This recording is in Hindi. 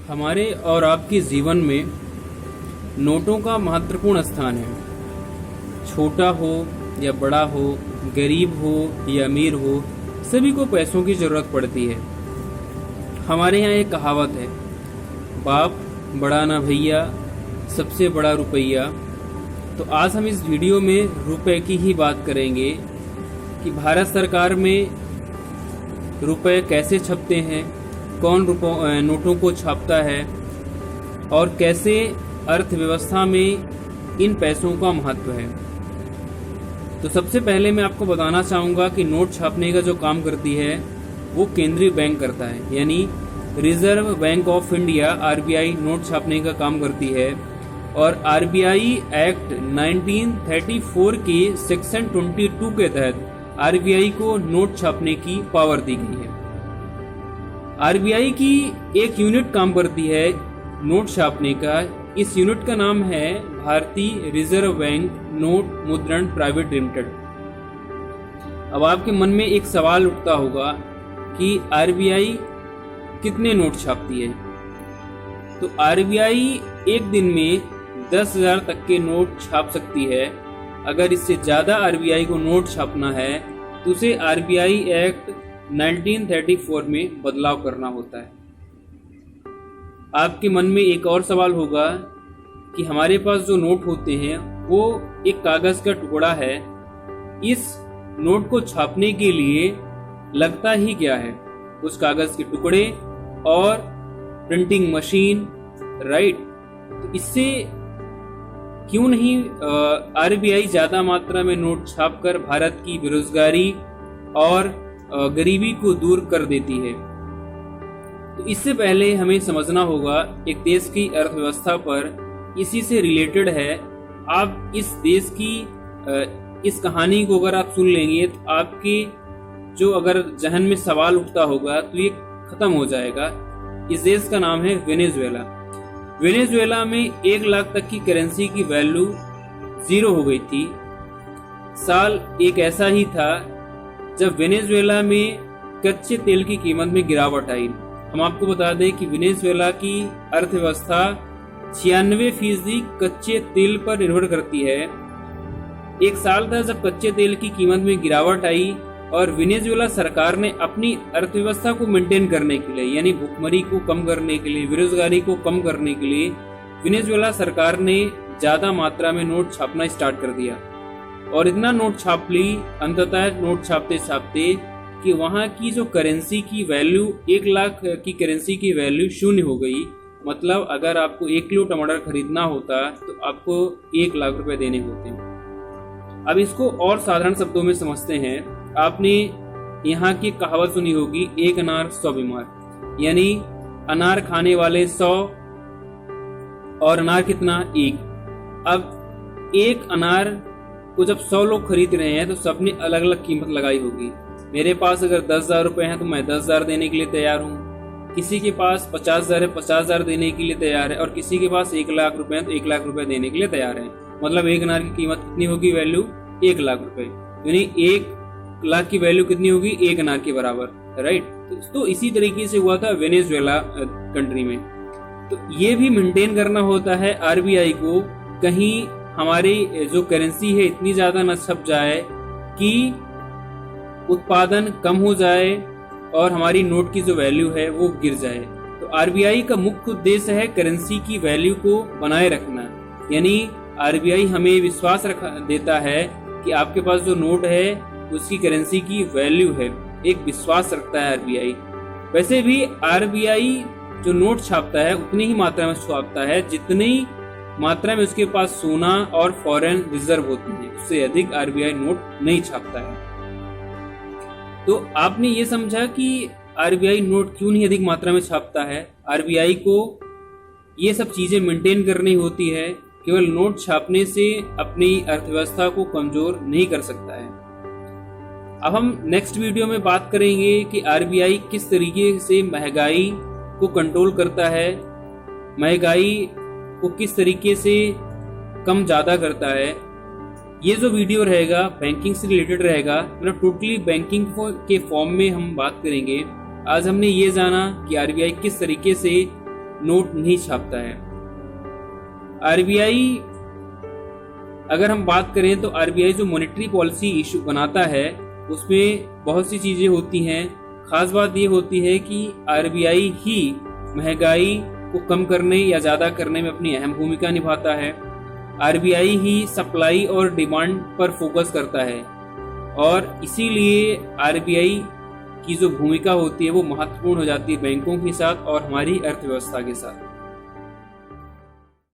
हमारे और आपके जीवन में नोटों का महत्वपूर्ण स्थान है। छोटा हो या बड़ा हो, गरीब हो या अमीर हो, सभी को पैसों की ज़रूरत पड़ती है। हमारे यहाँ एक कहावत है, बाप बड़ा ना भैया, सबसे बड़ा रुपया। तो आज हम इस वीडियो में रुपए की ही बात करेंगे कि भारत सरकार में रुपए कैसे छपते हैं, कौन नोटों को छापता है और कैसे अर्थव्यवस्था में इन पैसों का महत्व है। तो सबसे पहले मैं आपको बताना चाहूँगा कि नोट छापने का जो काम करती है वो केंद्रीय बैंक करता है, यानी reserve bank of India RBI note छापने का काम करती है। और आरबीआई एक्ट 1934 के सेक्शन 22 के तहत आरबीआई को नोट छापने की पावर दी गई है। आरबीआई की एक यूनिट काम करती है नोट छापने का। इस यूनिट का नाम है भारतीय रिजर्व बैंक नोट मुद्रण प्राइवेट लिमिटेड। अब आपके मन में एक सवाल उठता होगा कि आरबीआई कितने नोट छापती है। तो आरबीआई एक दिन में 10,000 तक के नोट छाप सकती है। अगर इससे ज़्यादा आरबीआई को नोट छापना है तो उसे आरबीआई एक्ट 1934 में बदलाव करना होता है। आपके मन में एक और सवाल होगा कि हमारे पास जो नोट होते हैं वो एक कागज़ का टुकड़ा है, इस नोट को छापने के लिए लगता ही क्या है? उस कागज़ के टुकड़े और प्रिंटिंग मशीन, राइट। तो इससे क्यों नहीं आरबीआई ज़्यादा मात्रा में नोट छापकर भारत की बेरोजगारी और गरीबी को दूर कर देती है। तो इससे पहले हमें समझना होगा एक देश की अर्थव्यवस्था पर इसी से रिलेटेड है। आप इस देश की इस कहानी को अगर आप सुन लेंगे तो आपके जो अगर जहन में सवाल उठता होगा तो ये खत्म हो जाएगा। इस देश का नाम है वेनेजुएला। वेनेजुएला में 1 लाख तक की करेंसी की वैल्यू 0 हो गई थी। साल एक ऐसा ही था जब वेनेजुएला में कच्चे तेल की कीमत में गिरावट आई। हम आपको बता दें कि वेनेजुएला की अर्थव्यवस्था 96% कच्चे तेल पर निर्भर करती है। एक साल था जब कच्चे तेल की कीमत में गिरावट आई और वेनेजुएला सरकार ने अपनी अर्थव्यवस्था को मेंटेन करने के लिए, यानी भुखमरी को कम करने के लिए, बेरोजगारी को कम करने के लिए वेनेजुएला सरकार ने ज़्यादा मात्रा में नोट छापना स्टार्ट कर दिया। और इतना नोट छाप ली अंततः नोट छापते छापते कि वहाँ की जो करेंसी की वैल्यू 1 लाख की करेंसी की वैल्यू 0 हो गई। मतलब अगर आपको 1 किलो टमाटर खरीदना होता तो आपको 1 लाख रुपए देने होते। अब इसको और साधारण शब्दों में समझते हैं। आपने यहाँ की कहावत सुनी होगी, 1 अनार 100 बीमार, यानी अनार खाने वाले 100 और अनार कितना 1। अब 1 अनार को जब 100 लोग खरीद रहे हैं तो सबने अलग अलग कीमत लगाई होगी। मेरे पास अगर 10,000 रुपए हैं तो मैं 10,000 देने के लिए तैयार हूँ। किसी के पास 50,000 है, 50,000 देने के लिए तैयार है। और किसी के पास 1 लाख रुपए हैं तो 1 लाख रुपए देने के लिए तैयार है। मतलब 1 अनार की कीमत कितनी होगी? वैल्यू 1 लाख रुपए, यानी 1 लाख की वैल्यू कितनी होगी? 1 अनार के बराबर, राइट। तो इसी तरीके से हुआ था वेनेजुएला कंट्री में। तो ये भी मेंटेन करना होता है आरबीआई को, कहीं हमारी जो करेंसी है इतनी ज्यादा न छप जाए कि उत्पादन कम हो जाए और हमारी नोट की जो वैल्यू है वो गिर जाए। तो आरबीआई का मुख्य उद्देश्य है करेंसी की वैल्यू को बनाए रखना। यानी आरबीआई हमें विश्वास देता है कि आपके पास जो नोट है उसकी करेंसी की वैल्यू है, एक विश्वास रखता है आरबीआई। वैसे भी आरबीआई जो नोट छापता है उतनी ही मात्रा में छापता है जितनी मात्रा में उसके पास सोना और फॉरेन रिजर्व होती है, उससे अधिक आरबीआई नोट नहीं छापता है। तो आपने ये समझा कि आरबीआई नोट क्यों नहीं अधिक मात्रा में छापता है। आरबीआई को ये सब चीजें मेंटेन करनी होती है, केवल नोट छापने से अपनी अर्थव्यवस्था को कमजोर नहीं कर सकता है। अब हम नेक्स्ट वीडियो में बात करेंगे कि आरबीआई किस तरीके से महंगाई को कंट्रोल करता है, महंगाई को किस तरीके से कम ज़्यादा करता है। ये जो वीडियो रहेगा बैंकिंग से रिलेटेड रहेगा, मतलब टोटली बैंकिंग के फॉर्म में हम बात करेंगे। आज हमने ये जाना कि आरबीआई किस तरीके से नोट नहीं छापता है। आरबीआई, अगर हम बात करें तो आरबीआई जो मॉनेटरी पॉलिसी इशू बनाता है उसमें बहुत सी चीजें होती हैं। खास बात ये होती है कि आरबीआई ही महंगाई को कम करने या ज्यादा करने में अपनी अहम भूमिका निभाता है। आरबीआई ही सप्लाई और डिमांड पर फोकस करता है और इसीलिए आरबीआई की जो भूमिका होती है वो महत्वपूर्ण हो जाती है बैंकों के साथ और हमारी अर्थव्यवस्था के साथ।